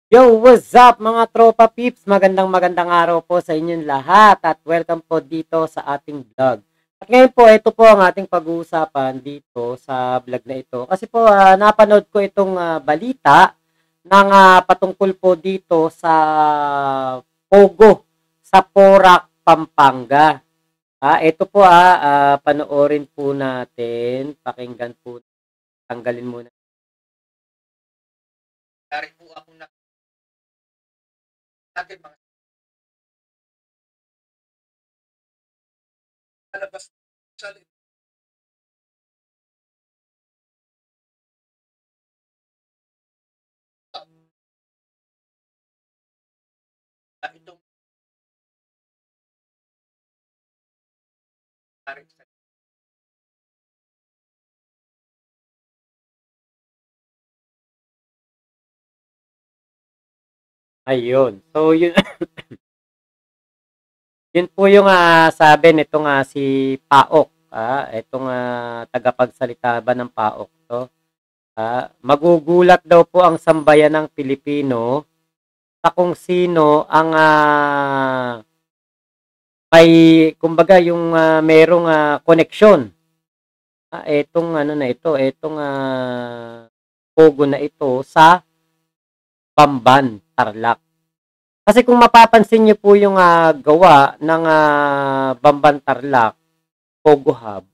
Yo, what's up mga tropa peeps? Magandang araw po sa inyong lahat at welcome po dito sa ating vlog. At ngayon po, ito po ang ating pag-uusapan dito sa vlog na ito. Kasi po, napanood ko itong balita ng patungkol po dito sa Pogo sa Porac, Pampanga. Ito po panoorin po natin, pakinggan po, tanggalin muna. Dari po ako natin mga palabas sa itong ayun. So, yun, yun po yung sabi nitong si Paok. Itong tagapagsalita ba ng Paok to? Magugulat daw po ang sambayan ng Pilipino sa kung sino ang may, kumbaga, yung merong koneksyon. Itong ano na ito, itong pogo na ito sa Bamban, Tarlac. Kasi kung mapapansin niyo po yung gawa ng Bamban Tarlac, Pogo Hub,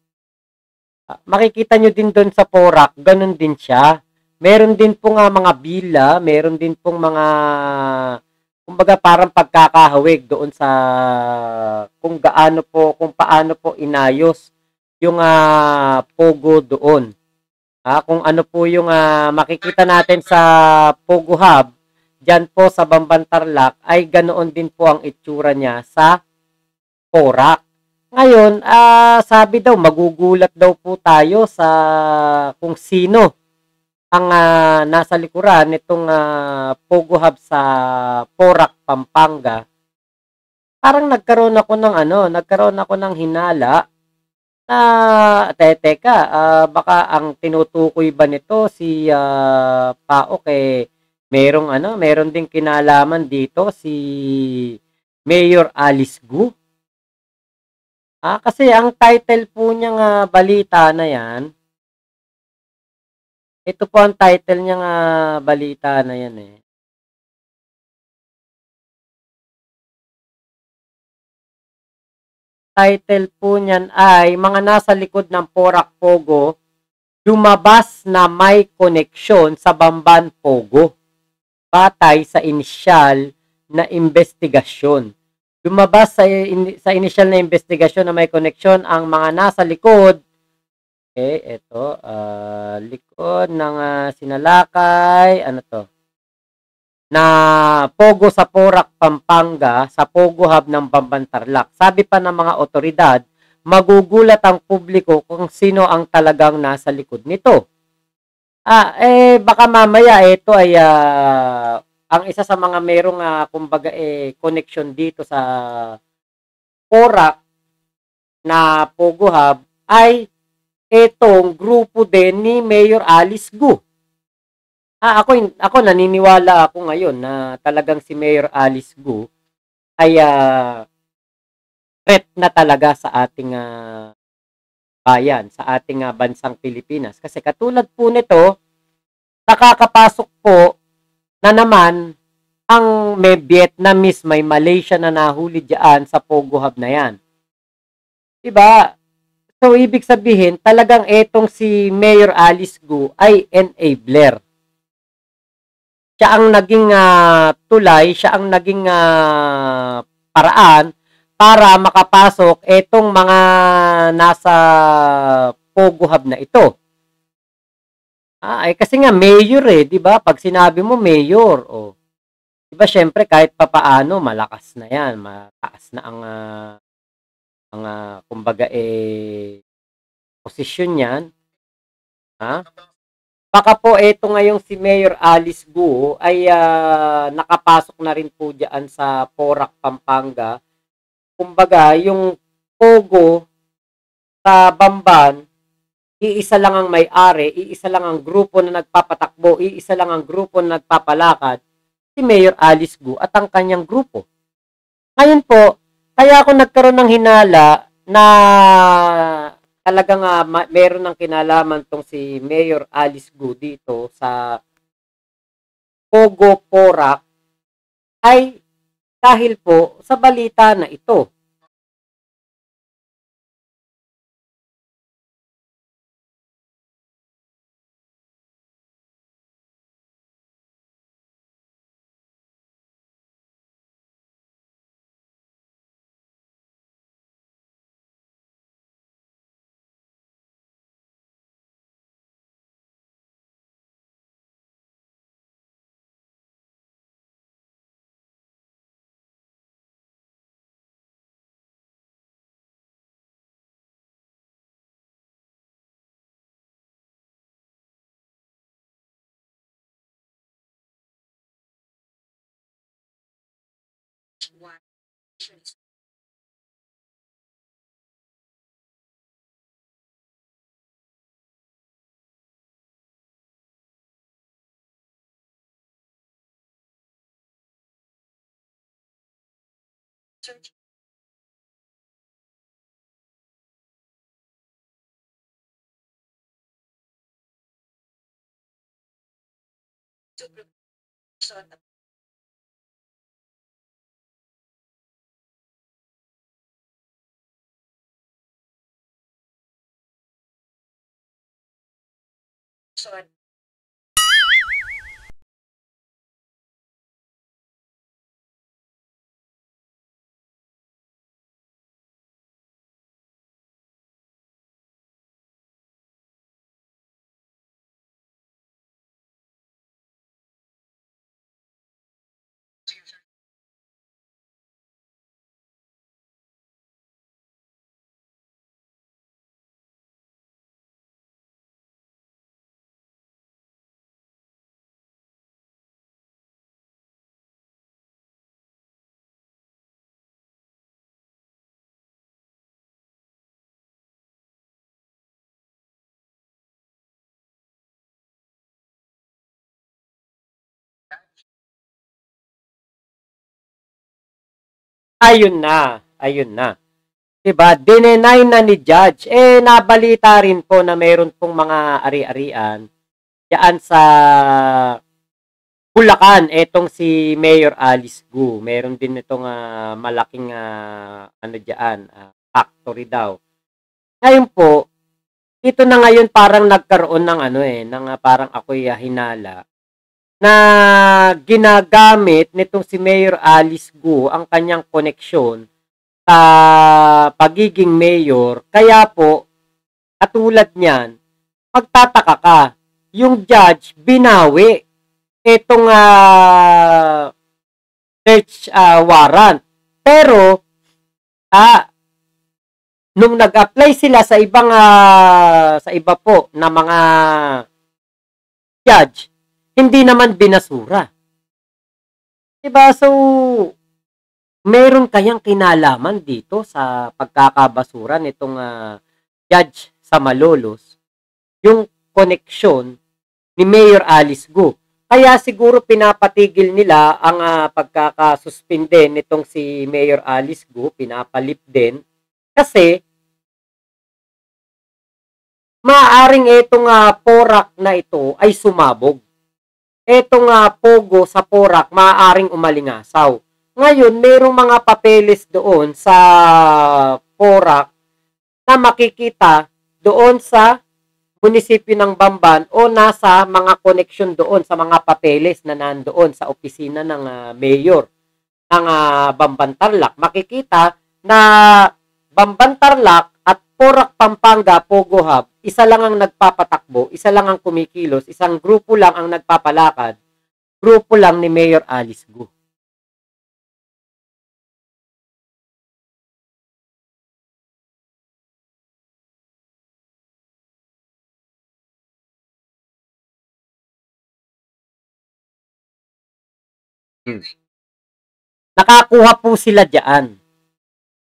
makikita nyo din doon sa Porac, ganun din siya. Meron din pong mga bila, meron din pong mga, kumbaga parang pagkakahawig doon sa kung gaano po, kung paano po inayos yung Pogo doon. Kung ano po yung makikita natin sa Pogo Hub, dyan po sa Bamban Tarlac, ay ganoon din po ang itsura niya sa Porac. Ngayon, sabi daw, magugulat daw po tayo sa kung sino ang nasa likuran nitong Pogo Hub sa Porac, Pampanga. Parang nagkaroon ako ng hinala na, teka, baka ang tinutukoy ba nito si Paok meron ding kinalaman dito si Mayor Alice Gu. Kasi ang title po niyang balita na yan, ito po ang title niyang balita na yan eh. Title po niyan ay mga nasa likod ng Porac Pogo, lumabas na may koneksyon sa Bamban Pogo. Batay sa inisyal na investigasyon. Lumabas sa inisyal na investigasyon na may koneksyon ang mga nasa likod. Ito, likod ng sinalakay, ano to? Na Pogo sa Porac, Pampanga, sa Pogo Hub ng Bamban Tarlac. Sabi pa ng mga otoridad, magugulat ang publiko kung sino ang talagang nasa likod nito. Baka mamaya ito ay ang isa sa mga merong kumbaga connection dito sa Porac na Pogo Hub ay itong grupo din ni Mayor Alice Gu. Ako naniniwala ako ngayon na talagang si Mayor Alice Gu ay threat na talaga sa ating bayan, sa ating bansang Pilipinas. Kasi katulad po nito, nakakapasok po na naman ang may Vietnamese, may Malaysia na nahuli diyan sa Pogo Hub na yan. Diba? So, ibig sabihin, talagang etong si Mayor Alice Gu ay enabler. Siya ang naging tulay, siya ang naging paraan para makapasok etong mga nasa Pogo Hub na ito. Kasi nga mayor 'di ba? Pag sinabi mo mayor, 'di ba syempre kahit papaano malakas na 'yan, mataas na ang kumbaga posisyon niyan. Baka po ito ngayong si Mayor Alice Gu ay nakapasok na rin po diyan sa Porac, Pampanga. Kumbaga, yung Pogo sa Bamban, iisa lang ang may-ari, iisa lang ang grupo na nagpapatakbo, iisa lang ang grupo na nagpapalakad. si Mayor Alice Gu at ang kanyang grupo. Ngayon po, kaya ako nagkaroon ng hinala na talagang meron ng kinalaman tong si Mayor Alice Gu dito sa Pogo Porac ay dahil po sa balita na ito. Ayun na, ayun na. 'Di ba? Dinenay na ni Judge. Nabalita rin po na mayroon pong mga ari-arian diyan sa Bulacan. Etong si Mayor Alice Gu. Meron din itong malaking ano diyan, factory daw. Ngayon po, dito na ngayon parang nagkaroon ng ano ng parang ako'y hinala na ginagamit nitong si Mayor Alice Gu ang kanyang koneksyon sa pagiging mayor. Kaya po, katulad niyan, magtataka ka, yung judge binawi itong search warrant. Pero, nung nag-apply sila sa ibang sa iba po na mga judge, hindi naman binasura. Diba? So, meron kayang kinalaman dito sa pagkakabasura nitong judge sa Malolos, yung koneksyon ni Mayor Alice Gu. Kaya siguro pinapatigil nila ang pagkakasuspinde nitong si Mayor Alice Gu, pinapalip din, kasi maaaring itong Porac na ito ay sumabog. Etong Pogo sa Porac maaaring umalingasaw. Ngayon, merong mga papeles doon sa Porac na makikita doon sa munisipyo ng Bamban o nasa mga koneksyon doon sa mga papeles na nandoon sa opisina ng mayor ng Bamban Tarlac. Makikita na Bamban Tarlac at Porac Pampanga Pogo Hub, isa lang ang nagpapatakbo, isa lang ang kumikilos, isang grupo lang ang nagpapalakad, grupo lang ni Mayor Alice Gu. Nakakuha po sila diyan.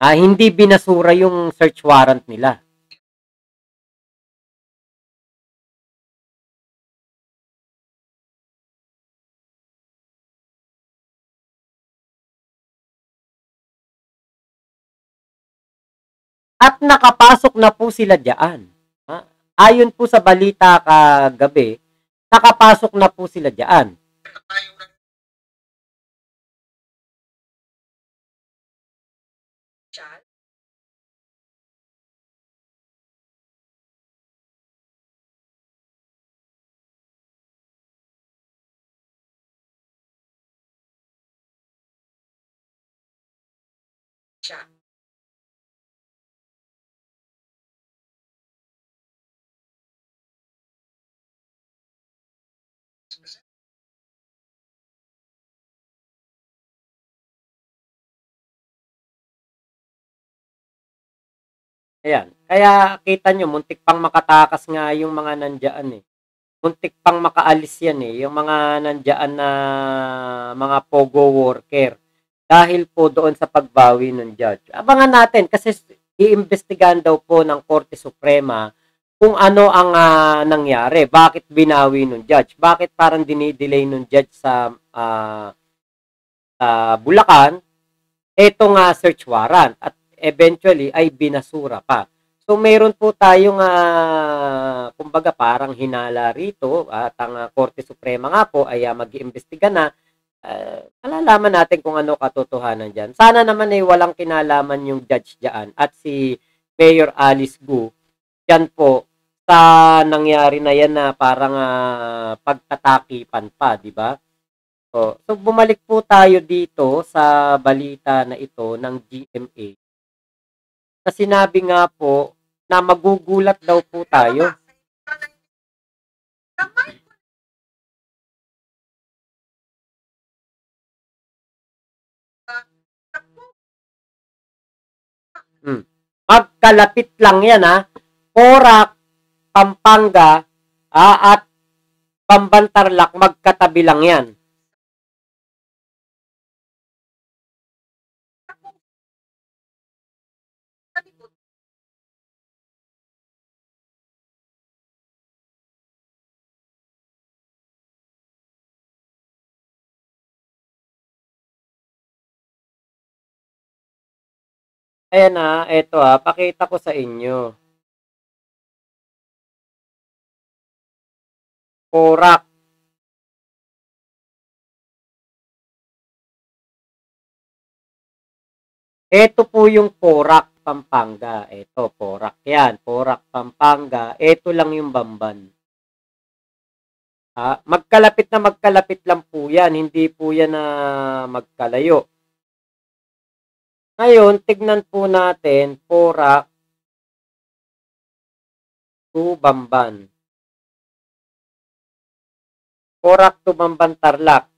Hindi binasura yung search warrant nila. nakapasok na po sila diyan, ayon po sa balita kagabi, nakapasok na po sila diyan. Ayan. Kaya kita nyo, muntik pang makatakas nga yung mga nandiyan eh. Muntik pang makaalis yan eh. Yung mga nandiyan na mga pogo worker. Dahil po doon sa pagbawi ng judge. Abangan natin kasi iimbestigahan daw po ng Korte Suprema kung ano ang nangyari. Bakit binawi ng judge? Bakit parang dinidelay ng judge sa Bulacan? Ito nga search warrant at eventually ay binasura pa. So mayroon po tayong kumbaga parang hinala rito at ang Korte Suprema nga po ay mag-iimbestiga na. Malalaman natin kung ano katotohanan dyan. Sana naman ay walang kinalaman yung judge dyan at si Mayor Alice Gu yan po sa nangyari na yan na parang pagtatakipan pa, di ba? So bumalik po tayo dito sa balita na ito ng GMA na sinabi nga po na magugulat daw po tayo. Magkalapit lang yan Porac, Pampanga at Pambantarlac magkatabi lang yan. Ayan eto pakita ko sa inyo. Porac. Ito po yung Porac, Pampanga. Ito, Porac yan. Porac, Pampanga. Ito lang yung Bamban. Magkalapit lang po yan. Hindi po yan na magkalayo. Ngayon, tignan po natin, Porac to Bamban. Porac to Bambantarlac.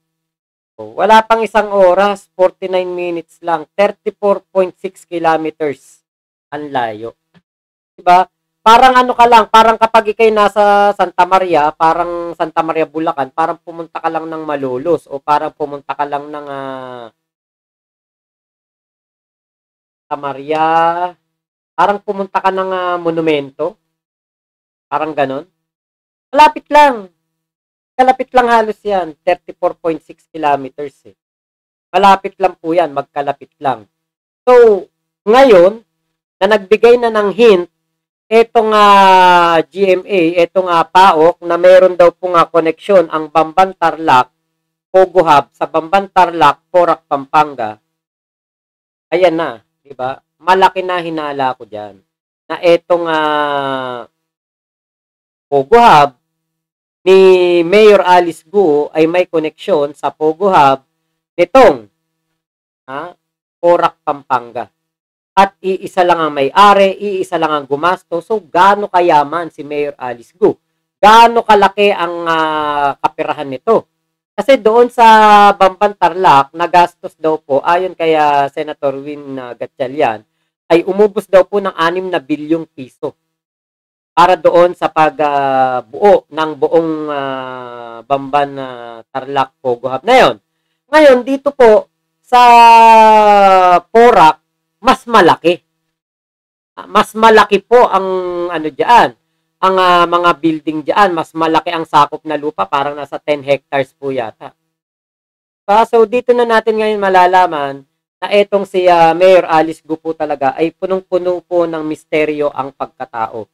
Wala pang isang oras, 49 minutes lang, 34.6 kilometers ang layo. Diba? Parang ano ka lang, parang kapag ikay nasa Santa Maria, parang Santa Maria Bulacan, parang pumunta ka lang ng Malolos o parang pumunta ka lang ng Santa Maria, parang pumunta ka ng monumento. Parang ganon. Malapit lang. Kalapit lang halos yan. 34.6 kilometers Malapit lang po yan. Magkalapit lang. So, ngayon, na nagbigay na ng hint, etong GMA, etong PAOK, na meron daw po koneksyon ang Bambantarlac, Pogo Hub, sa Bambantarlac, Porac, Pampanga. Ayan na. Diba? Malaki na hinala ko dyan. Na etong Pogo Hub, ni Mayor Alice Gu ay may koneksyon sa Pogo Hub nitong Porac, Pampanga. At iisa lang ang may-ari, iisa lang ang gumasto. So, gaano kayaman si Mayor Alice Gu? Gaano kalaki ang kapirahan nito? Kasi doon sa Bambantarlac, nagastos daw po, ayon kay Senator Win Gatchalian, ay umubos daw po ng 6 na bilyong piso para doon sa pagbuo ng buong Bambantarlac Pogo Hub na yun. Ngayon, dito po sa Porac, mas malaki. Mas malaki po ang ano diyan, ang mga building diyan, mas malaki ang sakop na lupa, parang nasa 10 hectares po yata. So dito na natin ngayon malalaman na etong si Mayor Alice Go po talaga ay punong-puno po ng misteryo ang pagkatao.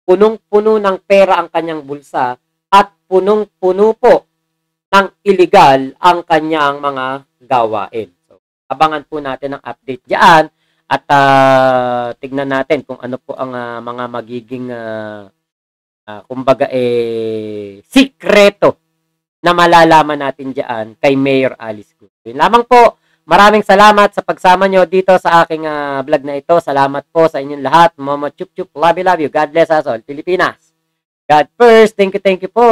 Punong-puno ng pera ang kanyang bulsa at punong-puno po ng illegal ang kanyang mga gawain. So, abangan po natin ang update diyan at tignan natin kung ano po ang mga magiging kumbaga sikreto na malalaman natin diyan kay Mayor Alice Go. Yun lamang po. Maraming salamat sa pagsama nyo dito sa aking vlog na ito. Salamat po sa inyong lahat. Momo chup chup. Love you, love you. God bless us all. Pilipinas. God first. Thank you po.